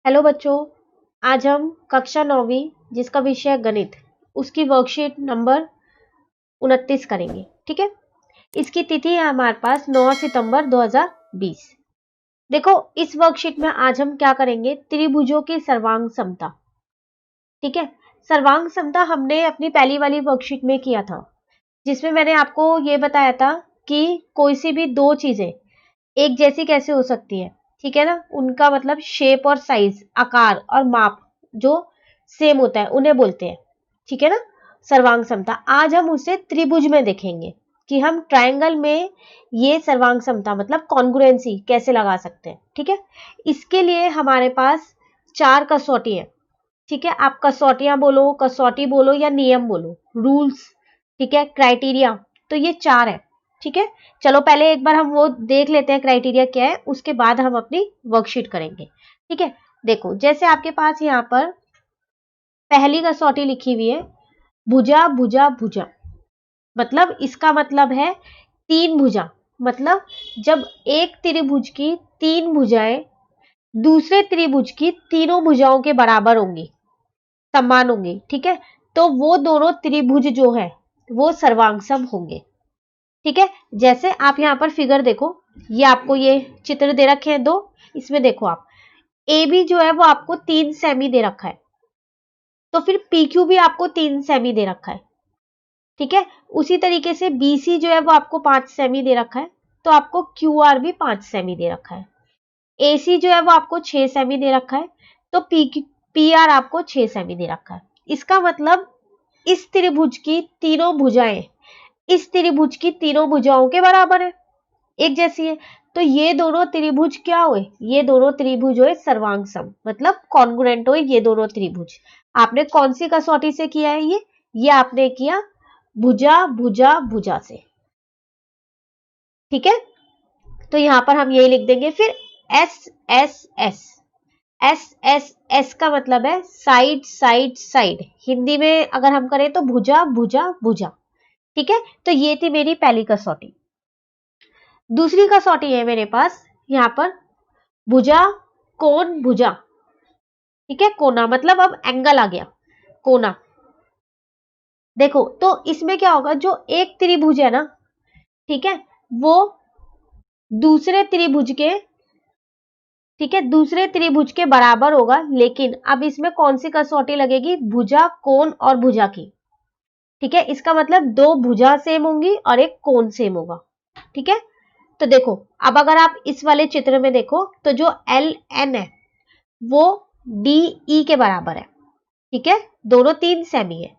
Hello बच्चों। आज हम कक्षा 9वीं जिसका विषय है गणित उसकी वर्कशीट नंबर 29 करेंगे। ठीक है। इसकी तिथि है हमारे पास 9 सितंबर 2020। देखो, इस वर्कशीट में आज हम क्या करेंगे, त्रिभुजों की सर्वांग समता। ठीक है। सर्वांग समता हमने अपनी पहली वाली वर्कशीट में किया था, जिसमें मैंने आपको ये बताया था कि कोई सी भी दो चीजें एक जैसी कैसे हो सकती है। ठीक है ना, उनका मतलब शेप और साइज, आकार और माप जो सेम होता है उन्हें बोलते हैं। ठीक है ना, सर्वांग समता। आज हम उसे त्रिभुज में देखेंगे कि हम ट्रायंगल में ये सर्वांग समता मतलब कॉन्ग्रुएंसी कैसे लगा सकते हैं। ठीक है। इसके लिए हमारे पास चार कसौटी है। ठीक है, आप कसौटियां बोलो, कसौटी बोलो या नियम बोलो, रूल्स, ठीक है, क्राइटेरिया, तो ये चार है। ठीक है। चलो पहले एक बार हम वो देख लेते हैं क्राइटेरिया क्या है, उसके बाद हम अपनी वर्कशीट करेंगे। ठीक है। देखो, जैसे आपके पास यहाँ पर पहली कसौटी लिखी हुई है, भुजा भुजा भुजा, मतलब इसका मतलब है तीन भुजा। मतलब जब एक त्रिभुज की तीन भुजाएं दूसरे त्रिभुज की तीनों भुजाओं के बराबर होंगी, समान होंगे, ठीक है, तो वो दोनों त्रिभुज जो है वो सर्वांगसम होंगे। ठीक है। जैसे आप यहाँ पर फिगर देखो, ये आपको ये चित्र दे रखे हैं दो, इसमें देखो आप ए बी जो है वो आपको 3 सेमी दे रखा है, तो फिर पी क्यू भी आपको 3 सेमी दे रखा है। ठीक है। उसी तरीके से बी सी जो है वो आपको 5 सेमी दे रखा है, तो आपको क्यू आर भी 5 सेमी दे रखा है। ए सी जो है वो आपको 6 सेमी दे रखा है, तो पी आर आपको 6 सेमी दे रखा है। इसका मतलब इस त्रिभुज की तीनों भुजाएं इस त्रिभुज की तीनों भुजाओं के बराबर है, एक जैसी है। तो ये दोनों त्रिभुज क्या हुए, ये दोनों त्रिभुज हुए सर्वांग सम, मतलब कॉन्ग्रुएंट हुए ये दोनों त्रिभुज। आपने कौन सी कसौटी से किया है ये आपने किया भुजा भुजा भुजा से। ठीक है। तो यहां पर हम यही लिख देंगे। फिर S S S, S S S का मतलब है साइड साइड साइड, हिंदी में अगर हम करें तो भुजा भुजा भुजा। ठीक है। तो ये थी मेरी पहली कसौटी। दूसरी कसौटी है मेरे पास यहां पर भुजा कोण भुजा। ठीक है, कोना मतलब अब एंगल आ गया, कोना। देखो, तो इसमें क्या होगा, जो एक त्रिभुज है ना, ठीक है, वो दूसरे त्रिभुज के, ठीक है, दूसरे त्रिभुज के बराबर होगा। लेकिन अब इसमें कौन सी कसौटी लगेगी, भुजा कोण और भुजा की। ठीक है, इसका मतलब दो भुजा सेम होंगी और एक कोण सेम होगा। ठीक है। तो देखो, अब अगर आप इस वाले चित्र में देखो तो जो एल एन है वो डी ई के बराबर है। ठीक है, दोनों 3 सेमी है।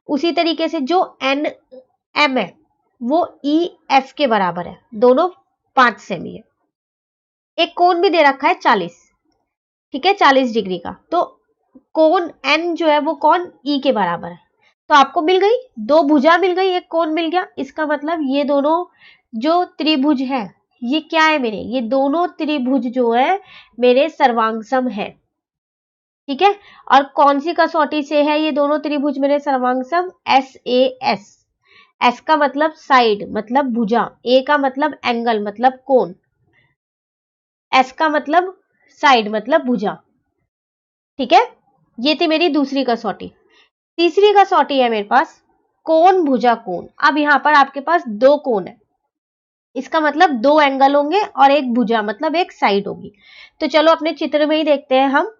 उसी तरीके से जो एन एम है वो ई एफ के बराबर है, दोनों 5 सेमी है। एक कोण भी दे रखा है 40, ठीक है, 40 डिग्री का। तो कोण एन जो है वो कोण ई के बराबर है। तो आपको मिल गई दो भुजा, मिल गई, एक कोण मिल गया। इसका मतलब ये दोनों जो त्रिभुज है ये क्या है मेरे, ये दोनों त्रिभुज जो है मेरे सर्वांगसम है। ठीक है। और कौन सी कसौटी से है ये दोनों त्रिभुज मेरे सर्वांगसम, एस ए एस। एस का मतलब साइड मतलब भुजा, ए का मतलब एंगल मतलब कोण, एस का मतलब साइड मतलब भुजा। ठीक है। ये थी मेरी दूसरी कसौटी। तीसरी कसौटी है मेरे पास कोण भुजा कोण। अब यहां पर आपके पास दो कोण है, इसका मतलब दो एंगल होंगे और एक भुजा मतलब एक साइड होगी। तो चलो अपने चित्र में ही देखते हैं हम।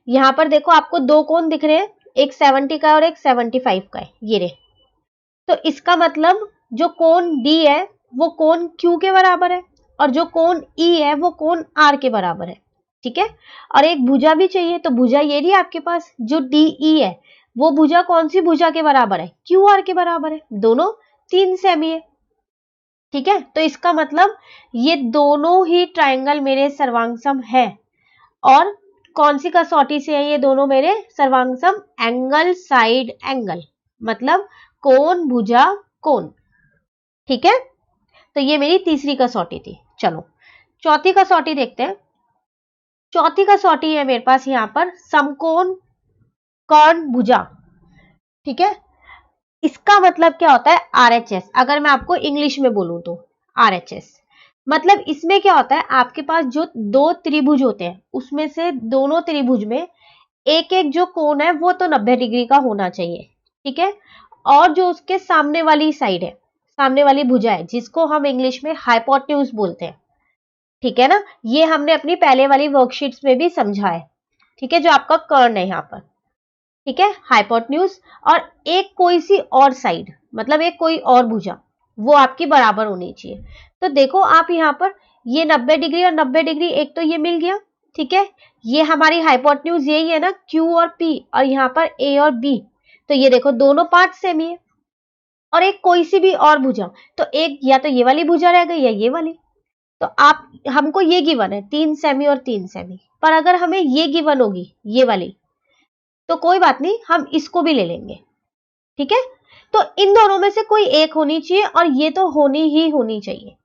यहां पर देखो आपको दो कोण दिख रहे हैं, एक 70 का और एक 75 का है, ये रहे। तो इसका मतलब जो कोण डी है वो कोण क्यू के बराबर है, और जो कोण ई है वो कोण आर के बराबर है। ठीक है। और एक भुजा भी चाहिए, तो भुजा ये रही आपके पास, जो डी ई है वो भुजा कौन सी भुजा के बराबर है, क्यू आर के बराबर है, दोनों 3 सेमी है। ठीक है। तो इसका मतलब ये दोनों ही ट्राइंगल मेरे सर्वांगसम है। और कौन सी कसौटी से है ये दोनों मेरे सर्वांगसम, एंगल साइड एंगल, मतलब कोण भुजा कोण। ठीक है। तो ये मेरी तीसरी कसौटी थी। चलो चौथी कसौटी देखते हैं। चौथी कसौटी है मेरे पास यहां पर समकोण कर्ण भुजा। ठीक है। इसका मतलब क्या होता है, आरएचएस, अगर मैं आपको इंग्लिश में बोलूं तो आरएचएस। मतलब इसमें क्या होता है, आपके पास जो दो त्रिभुज होते हैं उसमें से दोनों त्रिभुज में एक एक जो कोण है वो तो 90 डिग्री का होना चाहिए, ठीक है। और जो उसके सामने वाली साइड है, सामने वाली भुजा है, जिसको हम इंग्लिश में हाइपोटेन्यूज बोलते हैं, ठीक है ना। ये हमने अपनी पहले वाली वर्कशीट्स में भी समझा है, ठीक है, जो आपका कर्ण है यहाँ पर, ठीक है, हाइपोटेन्यूज। और एक कोई सी और साइड, मतलब एक कोई और भुजा, वो आपकी बराबर होनी चाहिए। तो देखो आप यहाँ पर ये 90 डिग्री और 90 डिग्री, एक तो ये मिल गया, ठीक है। ये हमारी हाइपोटेन्यूज यही है ना, Q और P, और यहाँ पर A और B। तो ये देखो दोनों पार्ट सेम ही है। और एक कोई सी भी और भुजा, तो एक या तो ये वाली भुजा रह गई या ये वाली। तो आप, हमको ये गिवन है 3 सेमी और 3 सेमी, पर अगर हमें ये गिवन होगी ये वाली, तो कोई बात नहीं, हम इसको भी ले लेंगे, ठीक है। तो इन दोनों में से कोई एक होनी चाहिए और ये तो होनी ही होनी चाहिए,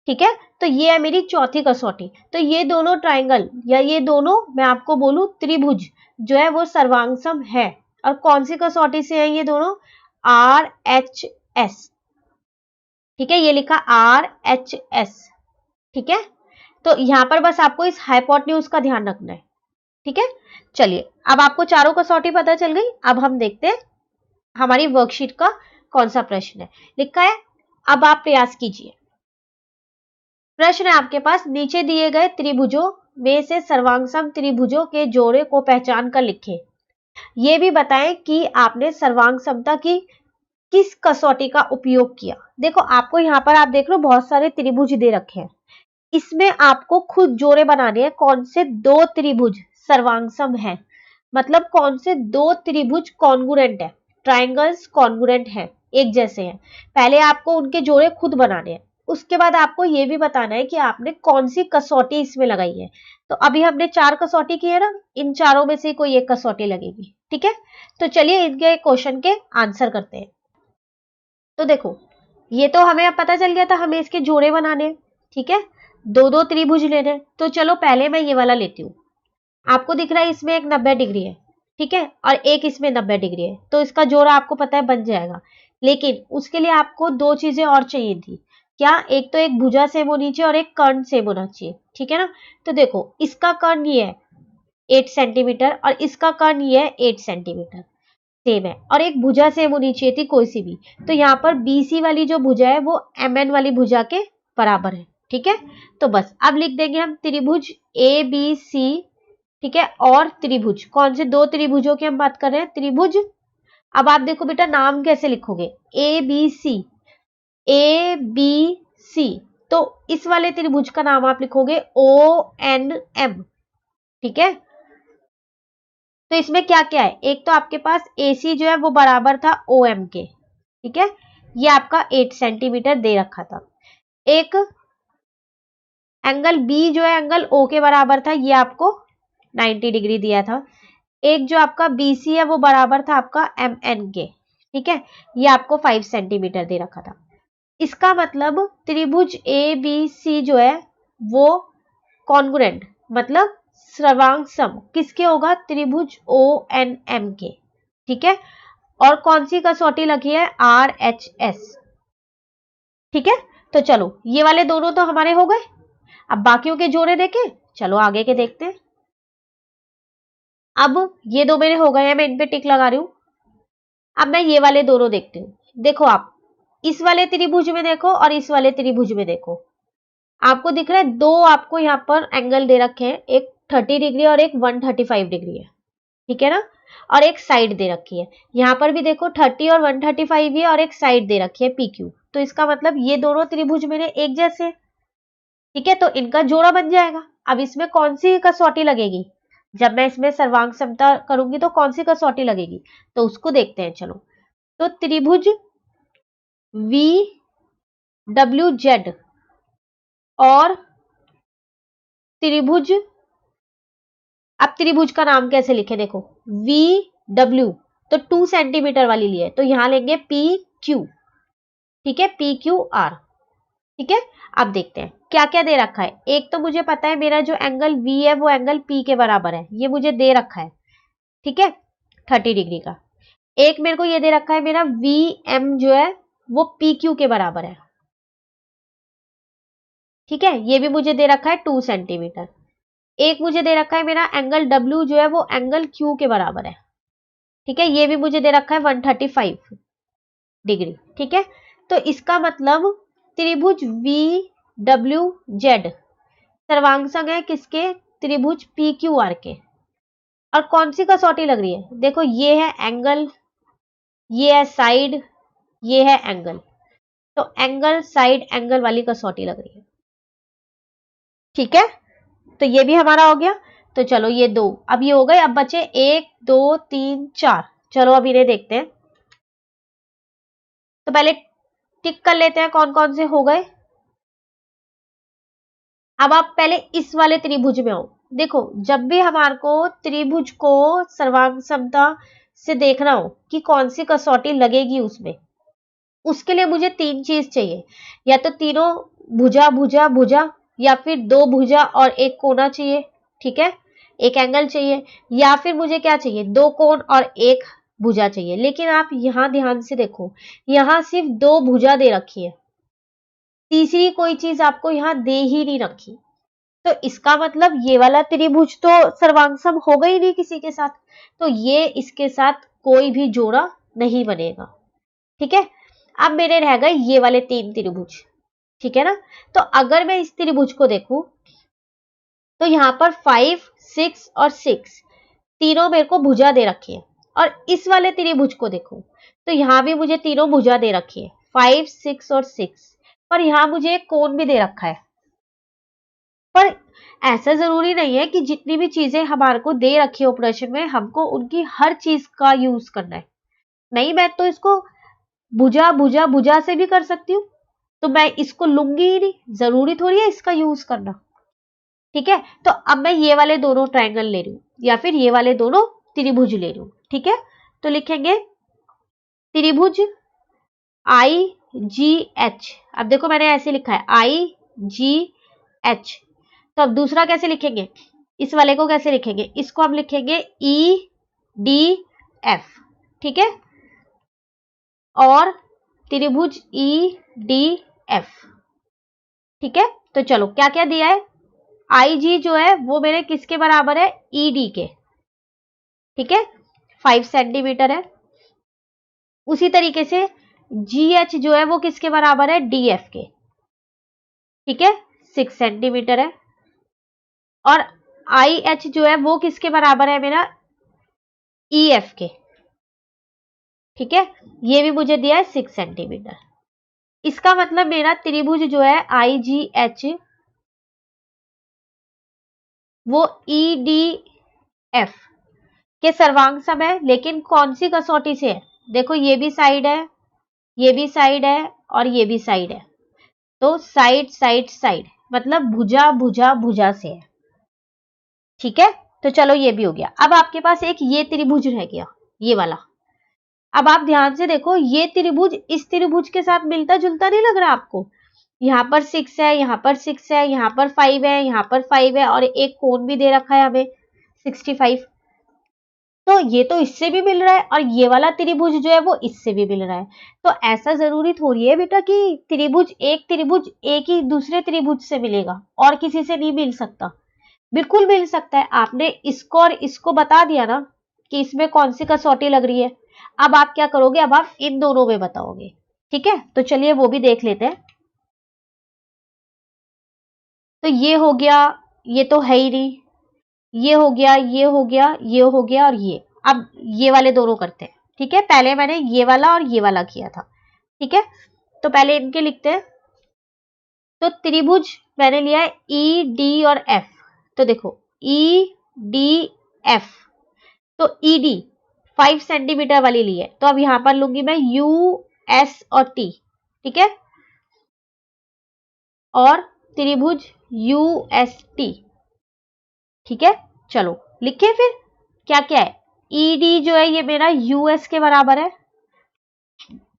ठीक है। तो ये है मेरी चौथी कसौटी। तो ये दोनों ट्राइंगल या ये दोनों, मैं आपको बोलूं त्रिभुज जो है वो सर्वांगसम है। और कौन सी कसौटी से है ये दोनों? RHS, ठीक है, ये लिखा RHS, ठीक है। तो यहां पर बस आपको इस हाइपोटेन्यूज का ध्यान रखना है, ठीक है। चलिए, अब आपको चारों कसौटी पता चल गई। अब हम देखते हैं हमारी वर्कशीट का कौन सा प्रश्न है। लिखा है, अब आप प्रयास कीजिए। प्रश्न है आपके पास, नीचे दिए गए त्रिभुजों में से सर्वांगसम त्रिभुजों के जोड़े को पहचान कर लिखें। यह भी बताएं कि आपने सर्वांग समता की किस कसौटी का उपयोग किया। देखो आपको यहाँ पर, आप देख लो बहुत सारे त्रिभुज दे रखे हैं, इसमें आपको खुद जोड़े बनाने हैं, कौन से दो त्रिभुज सर्वांगसम है, मतलब कौन से दो त्रिभुज कॉन्गुरेंट है, ट्राइंगल्स कॉन्गुरेंट है, एक जैसे हैं। पहले आपको उनके जोड़े खुद बनाने हैं, उसके बाद आपको यह भी बताना है कि आपने कौन सी कसौटी इसमें लगाई है। तो अभी हमने 4 कसौटी की है ना, इन चारों में से कोई एक कसौटी लगेगी, ठीक है। तो चलिए इनके क्वेश्चन के आंसर करते हैं। तो देखो, ये तो हमें अब पता चल गया था, हमें इसके जोड़े बनाने, ठीक है, दो दो त्रिभुज लेने। तो चलो पहले मैं ये वाला लेती हूँ। आपको दिख रहा है इसमें एक 90 डिग्री है, ठीक है, और एक इसमें 90 डिग्री है, तो इसका जोड़ा आपको पता है बन जाएगा। लेकिन उसके लिए आपको दो चीजें और चाहिए थी। क्या? एक तो एक भुजा सेम होनी चाहिए और एक कर्ण सेम होना चाहिए, ठीक है ना। तो देखो इसका कर्ण ये है 8 सेंटीमीटर और इसका कर्ण ये है 8 सेंटीमीटर, सेम है। और एक भुजा सेम होनी चाहिए थी कोई सी भी। तो यहाँ पर BC वाली जो भुजा है वो MN वाली भुजा के बराबर है, ठीक है। तो बस अब लिख देंगे हम त्रिभुज ABC, ठीक है। और त्रिभुज, कौन से दो त्रिभुजों की हम बात कर रहे हैं? त्रिभुज। अब आप देखो बेटा नाम कैसे लिखोगे, ABC, ABC। तो इस वाले त्रिभुज का नाम आप लिखोगे ONM, ठीक है। तो इसमें क्या क्या है, एक तो आपके पास AC जो है वो बराबर था OM के, ठीक है, ये आपका 8 सेंटीमीटर दे रखा था। एक एंगल B जो है एंगल O के बराबर था, ये आपको 90 डिग्री दिया था। एक जो आपका BC है वो बराबर था आपका MN के, ठीक है, ये आपको 5 सेंटीमीटर दे रखा था। इसका मतलब त्रिभुज ABC जो है वो कॉन्ग्रुएंट, मतलब सर्वांग सम किसके होगा? त्रिभुज ONM के, ठीक है। और कौन सी कसौटी लगी है? RHS, ठीक है। तो चलो ये वाले दोनों तो हमारे हो गए। अब बाकियों के जोड़े देखें, चलो आगे के देखते हैं। अब ये दो मेरे हो गए हैं, मैं इन पे टिक लगा रही हूं। अब मैं ये वाले दोनों देखती हूँ। देखो आप इस वाले त्रिभुज में देखो और इस वाले त्रिभुज में देखो, आपको दिख रहा है दो आपको यहाँ पर एंगल दे रखे हैं, एक 30 डिग्री और एक 135 डिग्री है, ठीक है ना। और एक साइड दे रखी है, यहाँ पर भी देखो 30 और 135 ही है और एक साइड दे रखी है PQ। तो इसका मतलब ये दोनों त्रिभुज मेरे एक जैसे हैं, ठीक है, तो इनका जोड़ा बन जाएगा। अब इसमें कौन सी कसौटी लगेगी? जब मैं इसमें सर्वांग समता करूंगी तो कौन सी कसौटी लगेगी, तो उसको देखते हैं। चलो, तो त्रिभुज VWZ और त्रिभुज, अब त्रिभुज का नाम कैसे लिखे, देखो VW तो 2 सेंटीमीटर वाली ली है, तो यहां लेंगे PQ, ठीक है, PQR, ठीक है। अब देखते हैं क्या क्या दे रखा है। एक तो मुझे पता है मेरा जो एंगल V है वो एंगल P के बराबर है, ये मुझे दे रखा है, ठीक है, 30 डिग्री का। एक मेरे को ये दे रखा है मेरा VM जो है वो PQ के बराबर है, ठीक है, ये भी मुझे दे रखा है 2 सेंटीमीटर। एक मुझे दे रखा है मेरा एंगल डब्ल्यू जो है वो एंगल क्यू के बराबर है। ठीक है, ये भी मुझे दे रखा है 135 डिग्री। ठीक है, तो इसका मतलब त्रिभुज वी डब्ल्यू जेड सर्वांग है किसके, त्रिभुज पी क्यू आर के। और कौन सी कसौटी लग रही है, देखो ये है एंगल, ये है साइड, ये है एंगल, तो एंगल साइड एंगल वाली कसौटी लग रही है। ठीक है, तो ये भी हमारा हो गया। तो चलो ये दो अब ये हो गए, अब बचे 1 2 3 4। चलो अब इन्हें देखते हैं। तो पहले टिक कर लेते हैं कौन कौन से हो गए। अब आप पहले इस वाले त्रिभुज में आओ। देखो जब भी हमारे को त्रिभुज को सर्वांग समता से देखना हो कि कौन सी कसौटी लगेगी उसमें, उसके लिए मुझे 3 चीज चाहिए। या तो तीनों भुजा भुजा भुजा, या फिर 2 भुजा और 1 कोना चाहिए। ठीक है, एक एंगल चाहिए, या फिर मुझे क्या चाहिए, 2 कोण और 1 भुजा चाहिए। लेकिन आप यहां ध्यान से देखो, यहां सिर्फ 2 भुजा दे रखी है, तीसरी कोई चीज आपको यहां दे ही नहीं रखी। तो इसका मतलब ये वाला त्रिभुज तो सर्वांगसम होगा ही नहीं किसी के साथ, तो ये इसके साथ कोई भी जोड़ा नहीं बनेगा। ठीक है, अब मेरे रह गए ये वाले 3 त्रिभुज। ठीक है ना, तो अगर मैं इस त्रिभुज को देखूं तो यहां पर 5 6 और 6 तीनों मेरे को भुजा दे रखी है। और इस वाले त्रिभुज को देखूं तो यहां भी मुझे तीनों भुजा दे रखी है, 5 6 और 6, पर यहां मुझे एक कोण भी दे रखा है। पर ऐसा जरूरी नहीं है कि जितनी भी चीजें हमारे को दे रखी है ऑपरेशन में हमको उनकी हर चीज का यूज करना है। नहीं, मैं तो इसको भुजा भुजा भुजा से भी कर सकती हूँ, तो मैं इसको लूंगी ही नहीं, जरूरी थोड़ी है इसका यूज करना। ठीक है, तो अब मैं ये वाले दोनों ट्रायंगल ले रही हूँ या फिर ये वाले दोनों त्रिभुज ले रही हूँ। ठीक है, तो लिखेंगे त्रिभुज आई जी एच। अब देखो मैंने ऐसे लिखा है आई जी एच। तो अब दूसरा कैसे लिखेंगे, इस वाले को कैसे लिखेंगे, इसको हम लिखेंगे ई डी एफ। ठीक है, और त्रिभुज ई डी एफ। ठीक है, तो चलो क्या क्या दिया है, आई जी जो है वो मेरे किसके बराबर है, ई डी के। ठीक है, 5 सेंटीमीटर है। उसी तरीके से जी एच जो है वो किसके बराबर है, डी एफ के। ठीक है, 6 सेंटीमीटर है। और आई एच जो है वो किसके बराबर है, मेरा ई एफ के। ठीक है, ये भी मुझे दिया है 6 सेंटीमीटर। इसका मतलब मेरा त्रिभुज जो है आई जी एच वो ई डी एफ के सर्वांग सम है, लेकिन कौन सी कसौटी से है, देखो ये भी साइड है, ये भी साइड है और ये भी साइड है, तो साइड साइड साइड मतलब भुजा भुजा भुजा से है। ठीक है, तो चलो ये भी हो गया। अब आपके पास एक ये त्रिभुज रह गया, ये वाला। अब आप ध्यान से देखो, ये त्रिभुज इस त्रिभुज के साथ मिलता जुलता नहीं लग रहा आपको। यहाँ पर 6 है, यहाँ पर 6 है, यहाँ पर 5 है, यहाँ पर 5 है, और एक कोण भी दे रखा है हमें 65। तो ये तो इससे भी मिल रहा है, और ये वाला त्रिभुज जो है वो इससे भी मिल रहा है। तो ऐसा जरूरी थोड़ी है बेटा कि त्रिभुज एक ही दूसरे त्रिभुज से मिलेगा और किसी से नहीं मिल सकता। बिल्कुल मिल सकता है। आपने इसको और इसको बता दिया ना कि इसमें कौन सी कसौटी लग रही है। अब आप क्या करोगे, अब आप इन दोनों में बताओगे। ठीक है, तो चलिए वो भी देख लेते हैं। तो ये हो गया, ये तो है ही नहीं, ये हो गया, ये हो गया, ये हो गया, और ये। अब ये वाले दोनों करते हैं। ठीक है, पहले मैंने ये वाला और ये वाला किया था। ठीक है, तो पहले इनके लिखते हैं। तो त्रिभुज मैंने लिया है ई डी और एफ। तो देखो ई डी एफ, तो ई डी 5 सेंटीमीटर वाली ली है, तो अब यहां पर लूंगी मैं यू एस और टी। ठीक है, और त्रिभुज यू एस टी। ठीक है, चलो लिखे फिर क्या क्या है। ई डी जो है ये मेरा यूएस के बराबर है,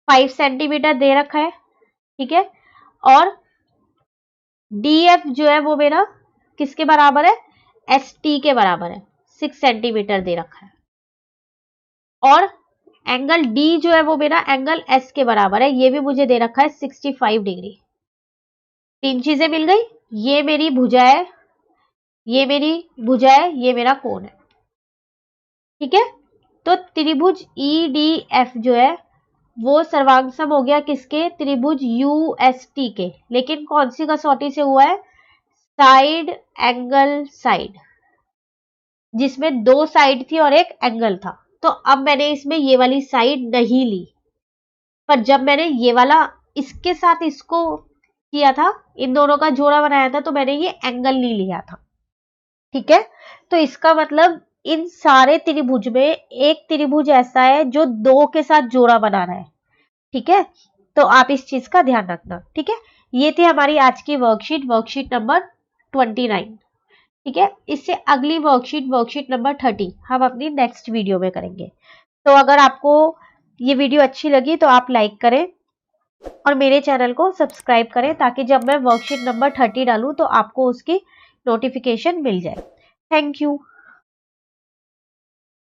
5 सेंटीमीटर दे रखा है। ठीक है, और डी एफ जो है वो मेरा किसके बराबर है, एस टी के बराबर है, 6 सेंटीमीटर दे रखा है। और एंगल डी जो है वो मेरा एंगल एस के बराबर है, ये भी मुझे दे रखा है 65 डिग्री। 3 चीजें मिल गई। ये मेरी भुजा है, ये मेरी भुजा है, ये मेरा कोण है। ठीक है, तो त्रिभुज EDF जो है वो सर्वांग सम हो गया किसके, त्रिभुज UST के, लेकिन कौन सी कसौटी से हुआ है, साइड एंगल साइड, जिसमें 2 साइड थी और एक एंगल था। तो अब मैंने इसमें ये वाली साइड नहीं ली, पर जब मैंने ये वाला इसके साथ इसको किया था, इन दोनों का जोड़ा बनाया था, तो मैंने ये एंगल नहीं लिया था। ठीक है, तो इसका मतलब इन सारे त्रिभुज में एक त्रिभुज ऐसा है जो 2 के साथ जोड़ा बना रहा है। ठीक है, तो आप इस चीज का ध्यान रखना। ठीक है, ये थी हमारी आज की वर्कशीट, वर्कशीट नंबर 29। ठीक है, इससे अगली वर्कशीट, वर्कशीट नंबर 30 हम अपनी नेक्स्ट वीडियो में करेंगे। तो अगर आपको ये वीडियो अच्छी लगी तो आप लाइक करें और मेरे चैनल को सब्सक्राइब करें, ताकि जब मैं वर्कशीट नंबर 30 डालूं तो आपको उसकी नोटिफिकेशन मिल जाए। Thank you.